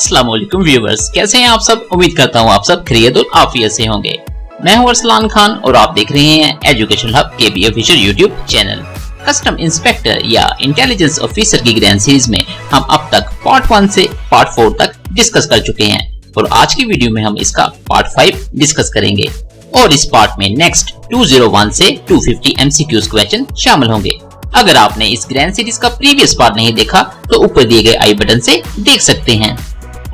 अस्सलाम वालेकुम व्यूअर्स, कैसे हैं आप सब। उम्मीद करता हूँ आप सब खैरियत और आफियत से होंगे। मैं हूँ अरसलान खान और आप देख रहे हैं Education Hub KB official YouTube channel. Custom inspector या इंटेलिजेंस ऑफिसर की ग्रैंड सीरीज में हम अब तक पार्ट 1 से पार्ट 4 तक डिस्कस कर चुके हैं और आज की वीडियो में हम इसका पार्ट 5 डिस्कस करेंगे और इस पार्ट में नेक्स्ट 201 से 250 MCQs क्वेश्चन शामिल होंगे। अगर आपने इस ग्रैंड सीरीज का प्रीवियस पार्ट नहीं देखा तो ऊपर दिए गए आई बटन से देख सकते हैं।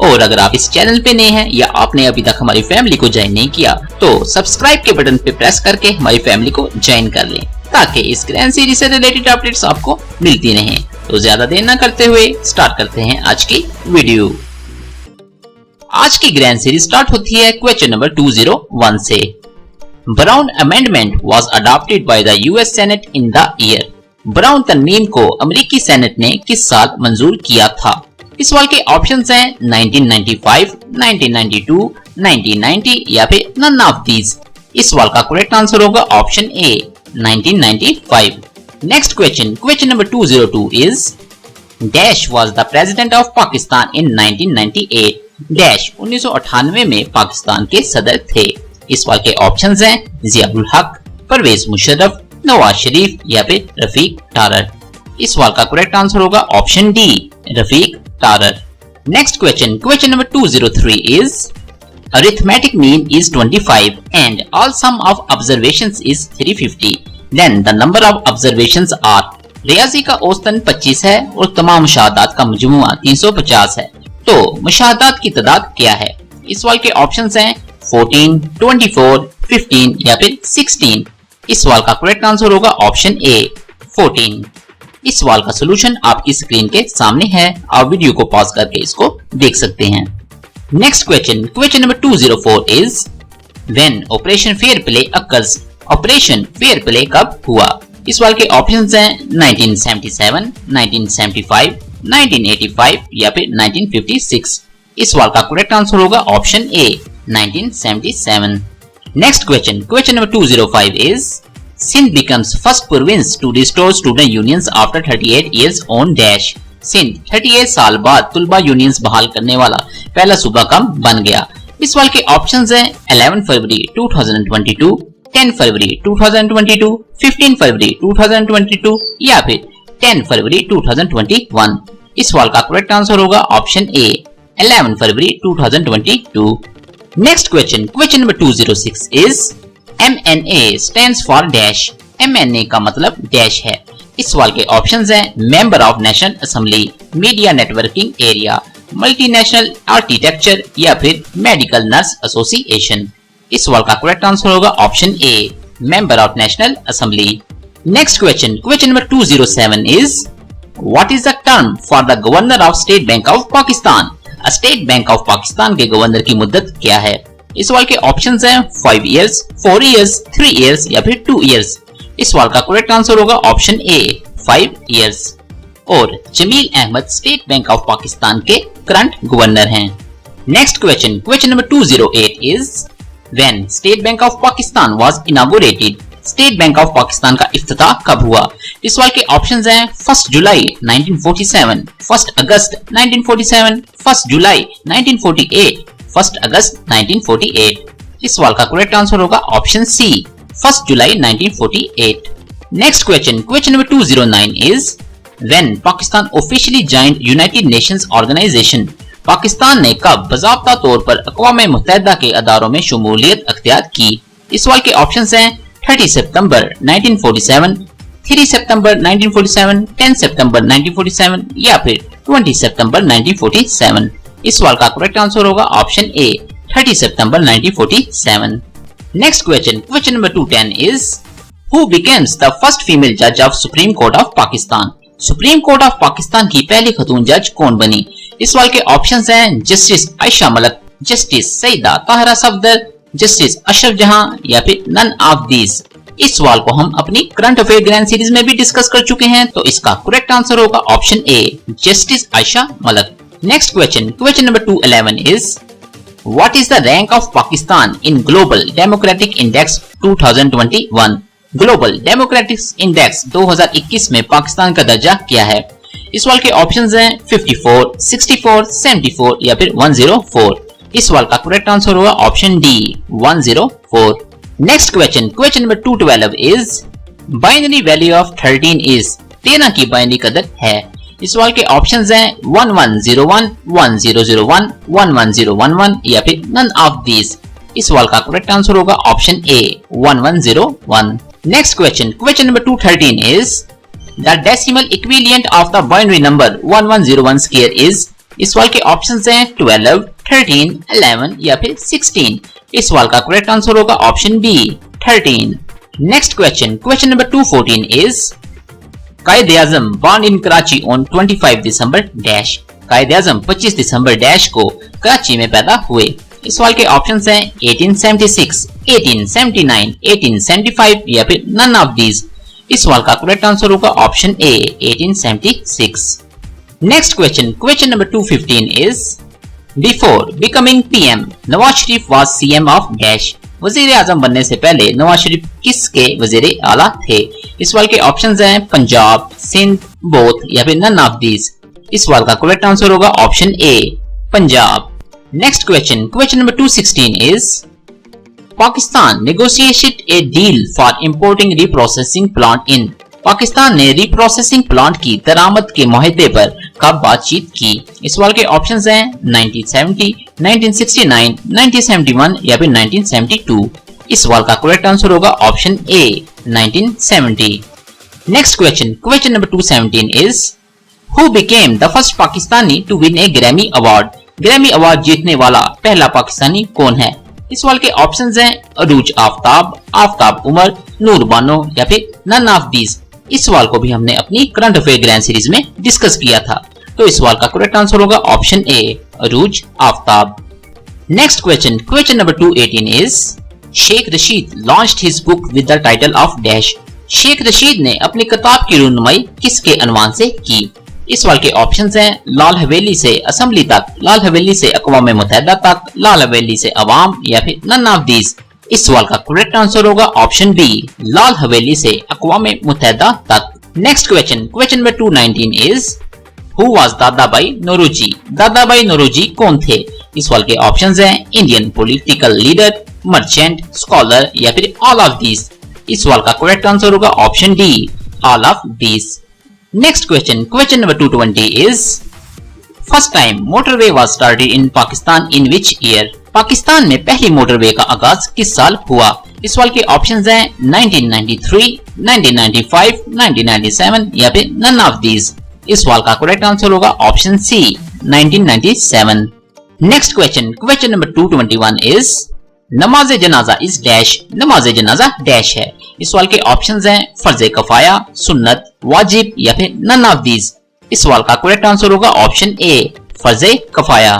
और अगर आप इस चैनल पे नए हैं या आपने अभी तक हमारी फैमिली को ज्वाइन नहीं किया तो सब्सक्राइब के बटन पे प्रेस करके हमारी फैमिली को ज्वाइन कर लें ताकि इस ग्रैंड सीरीज से रिलेटेड अपडेट्स आपको मिलती रहें। तो ज्यादा देर न करते हुए स्टार्ट करते हैं आज की वीडियो। आज की ग्रैंड सीरीज स्टार्ट होती है क्वेश्चन नंबर 201 से। Brown amendment was adopted by the US senate in the year. Brown तरमीम को अमेरिकी सेनेट ने किस साल मंजूर किया था। इस सवाल के ऑप्शंस हैं 1995, 1992, 1990 या फिर नन ऑफ दीज। इस सवाल का करेक्ट आंसर होगा option A 1995। Next question number 202 is dash was the president of Pakistan in 1998। Dash 1998 में पाकिस्तान के सदर थे। इस सवाल के ऑप्शंस हैं जियाउल हक, परवेज मुशर्रफ, नवाज शरीफ या फिर रफीक टारर। इस सवाल का करेक्ट आंसर होगा option D Rafiq Tarar. Next question number 203 is arithmetic mean is 25 and all sum of observations is 350 then the number of observations are. रियाजी का औसतन 25 है और तमाम मुशाहदात का मजमुआ 350 है, तो मुशाहदात की तादाद क्या है। इस सवाल के ऑप्शंस हैं 14, 24, 15 या फिर 16। इस सवाल का करेक्ट आंसर होगा ऑप्शन ए 14। इस सवाल का सलूशन आपकी स्क्रीन के सामने है, आप वीडियो को पॉज करके इसको देख सकते हैं। Next question number 204 is when operation fair play occurs. Operation fair play कब हुआ। इस सवाल के ऑप्शंस हैं 1977, 1975, 1985 या फिर 1956। इस सवाल का करेक्ट आंसर होगा option A 1977। Next question number 205 is Sindh becomes first province to restore student unions after 38 years on dash। Sindh 38 साल बाद तुलबा यूनियंस बहाल करने वाला पहला सूबा कब बन गया। इस सवाल के ऑप्शंस हैं 11 फरवरी 2022, 10 फरवरी 2022, 15 फरवरी 2022 या फिर 10 फरवरी 2021। इस सवाल का करेक्ट आंसर होगा option A 11 February 2022। Next question number 206 is MNA stands for dash। MNA का मतलब डैश है। इस सवाल के ऑप्शंस हैं member of national assembly, media networking area, multinational architecture या फिर मेडिकल नर्स एसोसिएशन। इस सवाल का करेक्ट आंसर होगा option A member of national assembly. Next question number 207 is what is the term for the governor of state Bank of Pakistan. State Bank of Pakistan के governor की मुद्दत क्या है। इस सवाल के ऑप्शंस हैं 5 इयर्स, 4 इयर्स, 3 इयर्स या फिर 2 इयर्स। इस सवाल का करेक्ट आंसर होगा ऑप्शन ए 5 इयर्स। और Jameel Ahmad State Bank of Pakistan के करंट गवर्नर हैं। Next question number 208 is when State Bank of Pakistan was inaugurated. State Bank of Pakistan का इफ्तिताह कब हुआ। इस सवाल के ऑप्शंस हैं 1 जुलाई 1947, 1 अगस्त 1947, 1 जुलाई 1948, 1 अगस्त 1948। इस सवाल का करेक्ट आंसर होगा ऑप्शन सी 1 जुलाई 1948। Next question number 209 is when Pakistan officially joined United Nations organisation. Pakistan ने कब बाज़ाब्ता तौर पर अक़वाम मुत्तहिदा के अदारों में शमूलियत अख्तियार की। इस सवाल के ऑप्शंस हैं 30 सितंबर 1947, 3 सितंबर 1947, 10 सितंबर 1947 या फिर 20 सितंबर 1947। इस सवाल का करेक्ट आंसर होगा ऑप्शन ए 30 सितंबर 1947। Next question number 210 is who becomes the first female जज of Supreme Court of Pakistan. Supreme Court of Pakistan की पहली खतून जज कौन बनी। इस सवाल के ऑप्शंस हैं जस्टिस आयशा मलिक, जस्टिस सईदा ताहरा सफदर, जस्टिस अशरफ जहां या फिर नन ऑफ दीज। इस सवाल को हम अपनी करंट अफेयर ग्रैंड सीरीज में भी डिस्कस कर चुके हैं, तो इसका करेक्ट आंसर होगा option A justice Ayesha Malik. Next question number 211 is what is the rank of Pakistan in Global Democratic Index 2021। Global Democratic Index 2021 में पाकिस्तान का दर्जा क्या है। इस सवाल के ऑप्शंस हैं 54, 64, 74 या फिर 104। इस सवाल का करेक्ट आंसर होगा option D 104। Next question, question number 212 is binary value of 13 is 13 की बाइनरी कदर है। इस सवाल के ऑप्शंस हैं 1101, 1001, 11011 या फिर नन ऑफ दीज। इस सवाल का करेक्ट आंसर होगा option A 1101। Next question, question number 213 is the decimal equivalent of the binary number 1101 square is. इस सवाल के ऑप्शंस हैं 12, 13, 11 या फिर 16। इस सवाल का करेक्ट आंसर होगा option B 13। Next question, question number 214 is Quaid-e Azam born in Karachi on 25 दिसंबर डैश। कायदे आजम 25 दिसंबर डैश को कराची में पैदा हुए। इस सवाल के ऑप्शंस हैं 1876, 1879, 1875 या फिर नन ऑफ दीज। इस सवाल का करेक्ट आंसर होगा option A 1876। Next question, question number 215 is before becoming PM Nawaz Sharif was CM of dash. वजीर आजम बनने से पहले नवाज शरीफ किसके वजीर आला थे। इस सवाल के ऑप्शंस हैं पंजाब, सिंध, बोथ या फिर नन ऑफ दीज। इस सवाल का करेक्ट आंसर होगा option A Punjab. Next question, question number 216 is Pakistan negotiated A deal for importing reprocessing plant in. Pakistan ने रीप्रोसेसिंग प्लांट की दरामद के मुआहदे पर कब बातचीत की। इस सवाल के ऑप्शंस हैं 1970, 1969, 1971 या फिर 1972। इस सवाल का करेक्ट आंसर होगा option A 1970। Next question, question number 217 is who became the first Pakistani to win a Grammy award. Grammy award जीतने वाला पहला पाकिस्तानी कौन है। इस सवाल के ऑप्शंस हैं अरूज आफ्ताब, आफ्ताब उमर, नूर बानो या फिर नन ऑफ दीज। इस सवाल को भी हमने अपनी करंट अफेयर ग्रैंड सीरीज में डिस्कस किया था, तो इस सवाल का करेक्ट आंसर होगा option A Arooj Aftab. Next question, question number 218 is Sheikh Rashid launched his book with the title of dash. Sheikh Rashid ने अपनी किताब की रुनुमाई किसके अनवान से की। इस सवाल के ऑप्शंस हैं लाल हवेली से असेंबली तक, लाल हवेली से अक़वाम मुत्तहिदा तक, लाल हवेली से अवाम या फिर नन ऑफ दीज। इस सवाल का करेक्ट आंसर होगा ऑप्शन बी लाल हवेली से अक़वाम मुत्तहिदा तक। Next question, question number 219 is who was Dadabhai Naoroji. Dadabhai Naoroji कौन थे। इस सवाल के ऑप्शंस हैं Indian political leader, merchant, scholar या फिर ऑल ऑफ दीज। इस सवाल का करेक्ट आंसर होगा option D all of these. Next question, question number 220 is first time motorway was started in Pakistan in which year. Pakistan में पहली मोटरवे का आगाज किस साल हुआ। इस सवाल के ऑप्शंस हैं 1993, 1995, 1997 या फिर नन ऑफ दीज। इस सवाल का करेक्ट आंसर होगा option C 1997। Next question, question number 221 is नमाज जनाजा इज डैश। नमाज जनाजा डैश है। इस सवाल के ऑप्शंस हैं फर्ज कफाया, सुन्नत, वाजिब या फिर नन ऑफ दीज। इस सवाल का करेक्ट आंसर होगा ऑप्शन ए फर्ज कफाया।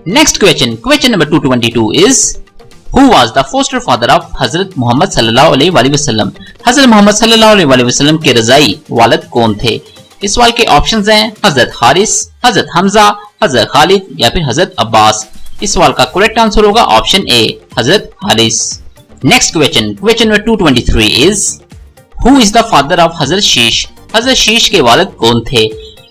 Next question, question number 222 is who was the foster father of Hazrat Muhammad सल्लल्लाहु अलैहि वसल्लम। हजरत मोहम्मद सल्लल्लाहु अलैहि वसल्लम के रज़ाई वालिद कौन थे। इस सवाल के ऑप्शंस हैं हजरत हारिस, हजरत हमजा, हजरत खालिद या फिर हजरत अब्बास। इस सवाल का करेक्ट आंसर होगा option A Hazrat Haris. Next question, question number 223 is who is the father of हजरत शीश। हजरत शीश के वालिद कौन थे।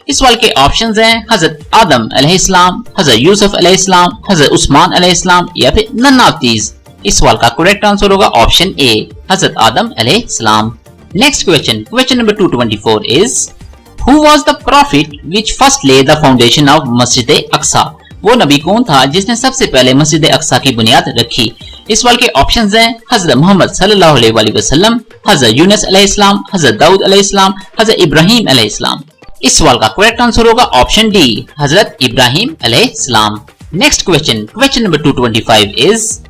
इस सवाल के ऑप्शंस हैं हजरत आदम अलैहिस्सलाम, हजरत यूसुफ अलैहिस्सलाम, हजरत उस्मान अलैहिस्सलाम या फिर नन ऑफ दीज। इस सवाल का करेक्ट आंसर होगा ऑप्शन ए हजरत आदम अलैहिस्सलाम। Next question, question number 224 is who was the profit which first ले द फाउंडेशन ऑफ मस्जिद अक्सा। वो नबी कौन था जिसने सबसे पहले मस्जिद अक्सा की बुनियाद रखी। इस सवाल के ऑप्शंस हैं हजरत मोहम्मद सल्लल्लाहु अलैहि वसल्लम, हजरत यूनुस अलैहिस्सलाम, हजरत दाऊद अलैहिस्सलाम, हजरत इब्राहिम अलैहिस्सलाम। इस सवाल का करेक्ट आंसर होगा ऑप्शन डी हजरत इब्राहिम अलैहिस्सलाम। Next question, question number 225 is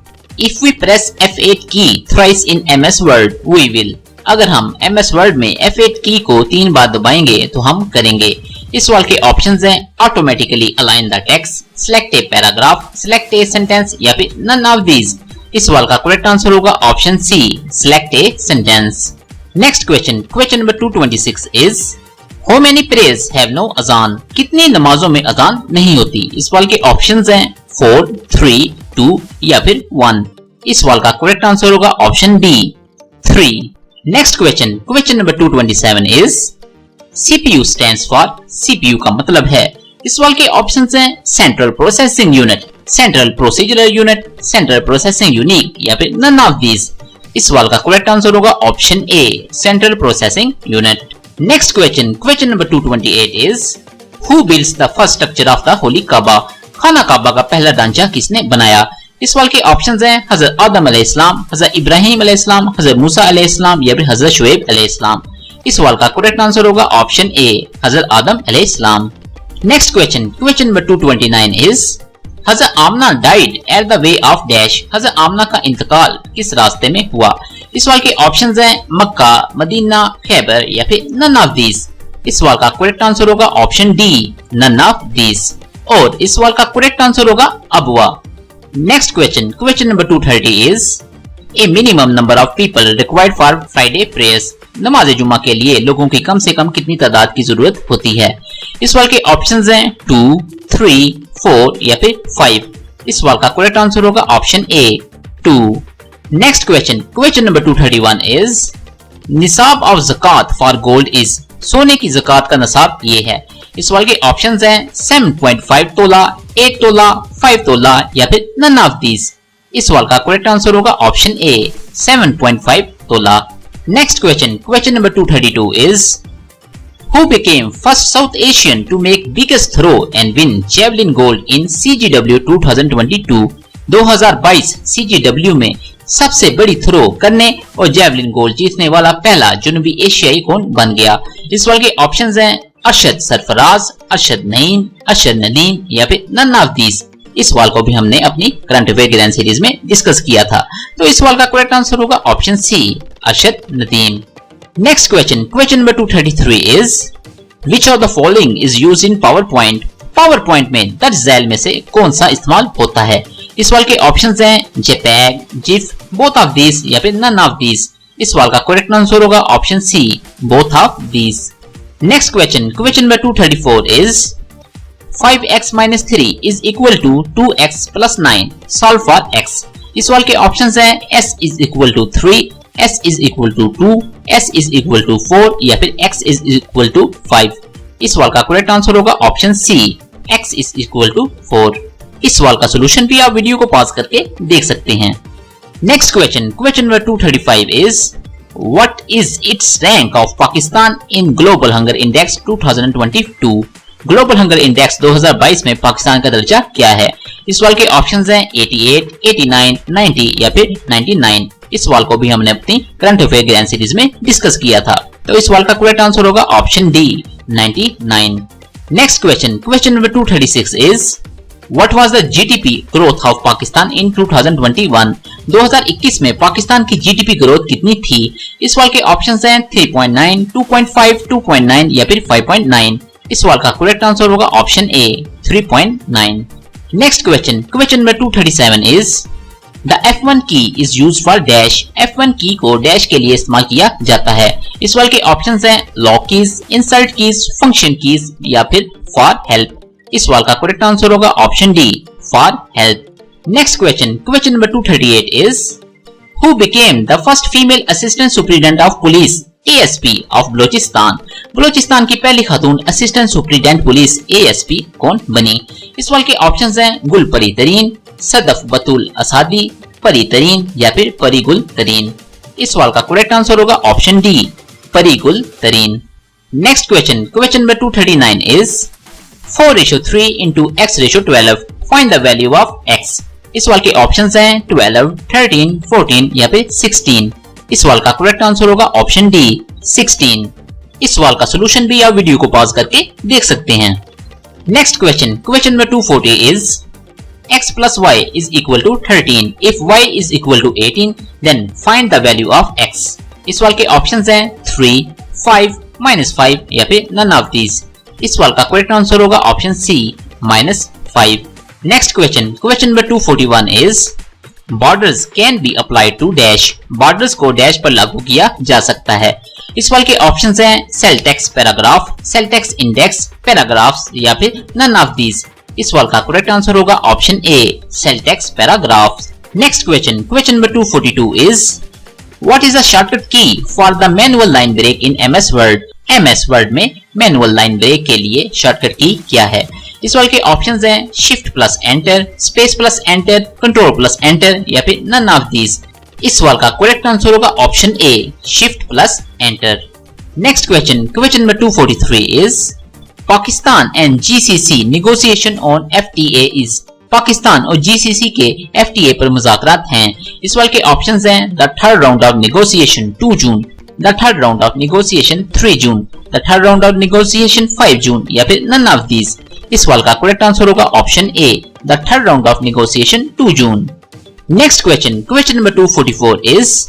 if we press F8 key thrice in MS word we will. अगर हम MS वर्ड में F8 की को 3 बार दबाएंगे तो हम करेंगे। इस सवाल के ऑप्शंस हैं automatically align the text, select a paragraph, select a sentence या फिर नन ऑफ दीज। इस सवाल का करेक्ट आंसर होगा option C select a sentence. Next question, question number 226 is how many prayers have no अजान। कितनी नमाजों में अजान नहीं होती। इस सवाल के ऑप्शंस हैं 4, 3, 2 या फिर 1। इस सवाल का करेक्ट आंसर होगा option D 3। Next question, question number 227 is CPU stands for CPU का मतलब है। इस सवाल के ऑप्शंस हैं central processing unit, central procedural unit, central processing unit या फिर नन ऑफ दीज। इस सवाल का करेक्ट आंसर होगा option A, central processing unit. Next question, question number 228 is who builds the first structure of the holy Kaaba? Khana काबा का पहला ढांचा किसने बनाया? इस सवाल के ऑप्शंस हैं हजरत आदम अलैहिस्सलाम, हजरत इब्राहिम अलैहिस्सलाम, हजरत मूसा अलैहिस्सलाम या फिर हजरत शुएब अलैहिस्सलाम। इस सवाल का करेक्ट आंसर होगा ऑप्शन ए, हजरत आदम अलैहिस्सलाम। Next question, question number 229 is Hazrat Amina died at the way of dash. Hazrat Amina का इंतकाल किस रास्ते में हुआ? इस सवाल के ऑप्शंस हैं मक्का, मदीना, खैबर या फिर नन ऑफ दीज। इस सवाल का करेक्ट आंसर होगा option D, none of these. और इस सवाल का करेक्ट आंसर होगा अबवा। Next question, question number 230 is a minimum number of people required for Friday prayers. नमाज जुमा के लिए लोगों की कम से कम कितनी तादाद की जरूरत होती है? इस सवाल के ऑप्शंस हैं 2, 3, 4 या फिर 5। इस सवाल का करेक्ट आंसर होगा option A, 2। Next question, question number 231 is निसाब ऑफ ज़कात फॉर गोल्ड इज। सोने की ज़कात का निसाब ये है। इस सवाल के ऑप्शंस हैं 7.5 तोला, 8 तोला, 5 तोला या फिर नन ऑफ दीज। इस सवाल का करेक्ट आंसर होगा ऑप्शन ए, 7.5 तोला। Next question, question number 232 is Who became first South Asian to make biggest throw and win javelin gold in CGW 2022? 2022 CGW में सबसे बड़ी थ्रो करने और जेवलिन गोल्ड जीतने वाला पहला जुनूबी एशियाई कौन बन गया? इस सवाल के ऑप्शंस हैं अरशद सरफराज, अरशद नईम, अरशद नदीम या फिर नन ऑफ दीज। इस सवाल को भी हमने अपनी करंट अफेयर ग्रैंड सीरीज में डिस्कस किया था। तो इस सवाल का करेक्ट आंसर होगा option C, Arshad Nadeem. Next question, question number 233 is which of the following is used in power point? Power point में दर्ज झैल में से कौन सा इस्तेमाल होता है? इस सवाल के ऑप्शंस हैं JPEG, GIF, both of these या फिर नन ऑफ दीज। इस सवाल का करेक्ट आंसर होगा option C, both of these. Next question, question number 234 is 5x-3 is equal to 2x plus 9. Solve for x. इस सवाल के ऑप्शंस हैं s is equal to 3, s is equal to 2, s is equal to 4 या फिर x is equal to 5। इस सवाल का correct answer होगा option C, x is equal to 4। इस सवाल का सोल्यूशन भी आप वीडियो को पॉज करके देख सकते हैं। Next question, question number 235 is what is it's rank of Pakistan in global hunger index 2022? Global hunger index 2022 में पाकिस्तान का दर्जा क्या है? इस सवाल के ऑप्शंस हैं 88, 89, 90 या फिर 99। इस सवाल को भी हमने अपनी करंट अफेयर ग्रैंड सीरीज में डिस्कस किया था। तो इस सवाल का करेक्ट आंसर होगा option D, 99। Next question, question number 236 is what was the GDP growth of Pakistan in 2021? 2021 में पाकिस्तान की जीडीपी ग्रोथ कितनी थी? इस सवाल के ऑप्शंस हैं 3.9, 2.5, 2.9 या फिर 5.9। इस सवाल का करेक्ट आंसर होगा option A, 3.9। Next question, question number 237 is the F1 की is used for dash. F1 की को डैश के लिए इस्तेमाल किया जाता है। इस सवाल के ऑप्शंस हैं lock keys, insert keys, function keys या फिर फॉर हेल्प। इस सवाल का करेक्ट आंसर होगा option D, for help. Next question, question number 238 is who became the first female assistant superintendent of police ASP of Balochistan? Balochistan की पहली खातून assistant superintendent police ASP कौन बनी? इस सवाल के ऑप्शंस हैं गुल परी तरीन, सदफ बतूल असादी, परी तरीन या फिर परी गुल तरीन। इस सवाल का करेक्ट आंसर होगा ऑप्शन डी, परी गुल तरीन। Next question, question number 239 is 4:3 into x/12 find the value of x। इस सवाल के ऑप्शंस हैं 12, 13, 14 या फिर 16। इस सवाल का करेक्ट आंसर होगा ऑप्शन डी, 16। इस सवाल का सोल्यूशन भी आप वीडियो को पॉज करके देख सकते हैं। Next question, question number 240 is x plus y is equal to 13. If y is equal to 18, then find the value of x. इस सवाल के ऑप्शंस हैं 3, 5, -5 या फिर none of these। इस सवाल का करेक्ट आंसर होगा option C, -5। Next question, question number 241 is borders can be applied to dash. Borders को डैश पर लागू किया जा सकता है। इस सवाल के ऑप्शंस हैं cell text paragraph, cell text index, paragraphs या फिर नन ऑफ दीज। इस सवाल का करेक्ट आंसर होगा option A, cell text paragraphs. Next question, question number 242 is what is the shortcut key for the manual line break in MS Word? MS Word में manual line break के लिए shortcut की क्या है? इस सवाल के ऑप्शंस हैं shift plus enter, space plus enter, control plus enter या फिर नन ऑफ दीज। इस सवाल का करेक्ट आंसर होगा option A, shift plus enter. Next question number 243 is Pakistan and GCC negotiation on FTA is. Pakistan और GCC के FTA पर मुज़ाकरात हैं। इस सवाल के ऑप्शंस हैं the third round of negotiation 2 June, the third round of negotiation 3 June, the third round of negotiation 5 जून या फिर नन ऑफ दीज। इस सवाल का करेक्ट आंसर होगा option A, the third round of negotiation 2 June. Next question number 244 is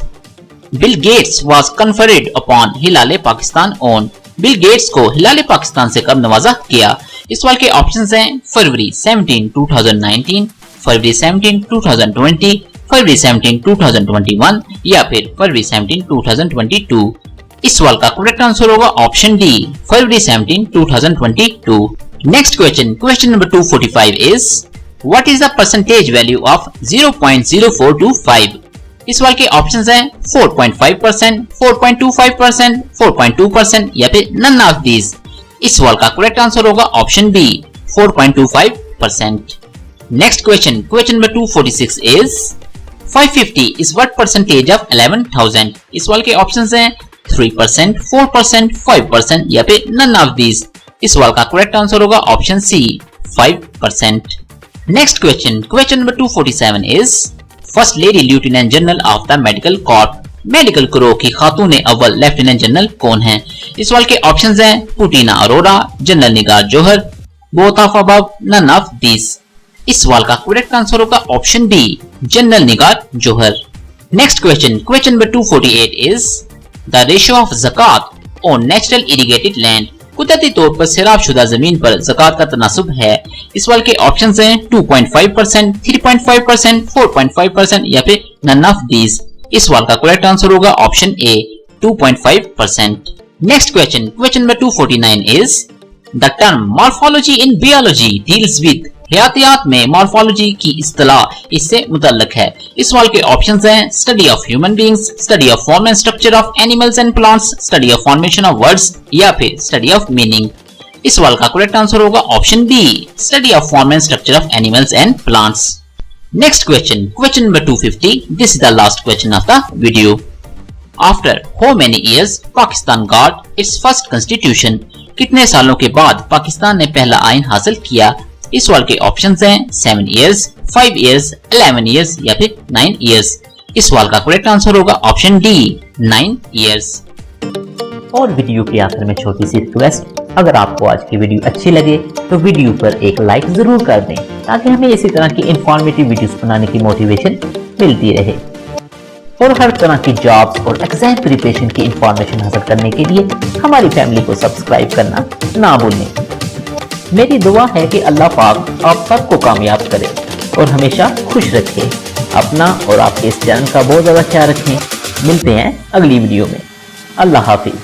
Bill Gates was conferred upon Hilal Pakistan on. Bill Gates को हिलाल पाकिस्तान से कब नवाजा किया? इस सवाल के ऑप्शंस हैं फरवरी 17, 2019, फरवरी 17, 2020, फरवरी 17, 2021 या फिर फरवरी 17, 2022। इस सवाल का करेक्ट आंसर होगा option D, February 17, 2022। Next question number 245 is what is the percentage value of 0.0425? इस सवाल के ऑप्शंस हैं 4.5%, 4.25%, 4.2% या फिर नन ऑफ दीज। इस सवाल का करेक्ट आंसर होगा option B, 4.25%। Next question number 246 is 550 is what percentage of 11,000? इस सवाल के ऑप्शंस हैं 3%, 4%, 5% या फिर नन ऑफ दीज। इस सवाल का करेक्ट आंसर होगा option C, 5%। Next question number 247 is first lady lieutenant general of the medical corps. Medical corps की खातून अव्वल लेफ्टिनेंट जनरल कौन है? इस सवाल के ऑप्शंस हैं पुटीना Arora, general Nigar Johar, both of above, none of these. इस सवाल का करेक्ट आंसर होगा option B, general Nigar Johar. Next question number 248 is the ratio of zakat on natural irrigated land. कुदरती तौर पर सैराब शुदा जमीन पर ज़कात का तनासुब है। इस सवाल के ऑप्शंस हैं 2.5%, 3.5%, 4.5% या फिर नन ऑफ दीज। इस सवाल का करेक्ट आंसर होगा option A, 2.5%। Next question number 249 is the term morphology in biology deals with. हयातियात में मॉर्फोलॉजी की इस्तिलाह इससे मुतल्लिक है। इस सवाल के ऑप्शंस हैं study of human beings, study of form and structure of animals and plants, study of formation of words या फिर स्टडी ऑफ मीनिंग। इस सवाल का करेक्ट आंसर होगा option B, study of form and structure of animals and plants. Next question number 250, this is the last question of the video. After how many years Pakistan got its first constitution. कितने सालों के बाद पाकिस्तान ने पहला आइन हासिल किया? इस सवाल के ऑप्शंस हैं 7 इयर्स, 5 इयर्स, 11 इयर्स या फिर 9 इयर्स। इस सवाल का करेक्ट आंसर होगा ऑप्शन डी, 9 इयर्स। और वीडियो के आखिर में छोटी सी रिक्वेस्ट, अगर आपको आज की वीडियो अच्छी लगे तो वीडियो पर एक लाइक जरूर कर दें ताकि हमें इसी तरह की इंफॉर्मेटिव वीडियोस बनाने की मोटिवेशन मिलती रहे। और हर तरह की जॉब्स और एग्जाम प्रिपरेशन की इंफॉर्मेशन हासिल करने के लिए हमारी फैमिली को सब्सक्राइब करना ना भूलें। मेरी दुआ है कि अल्लाह पाक आप सबको कामयाब करे और हमेशा खुश रखे। अपना और आपके इस चैनल का बहुत ज़्यादा ख्याल रखें। मिलते हैं अगली वीडियो में। अल्लाह हाफिज।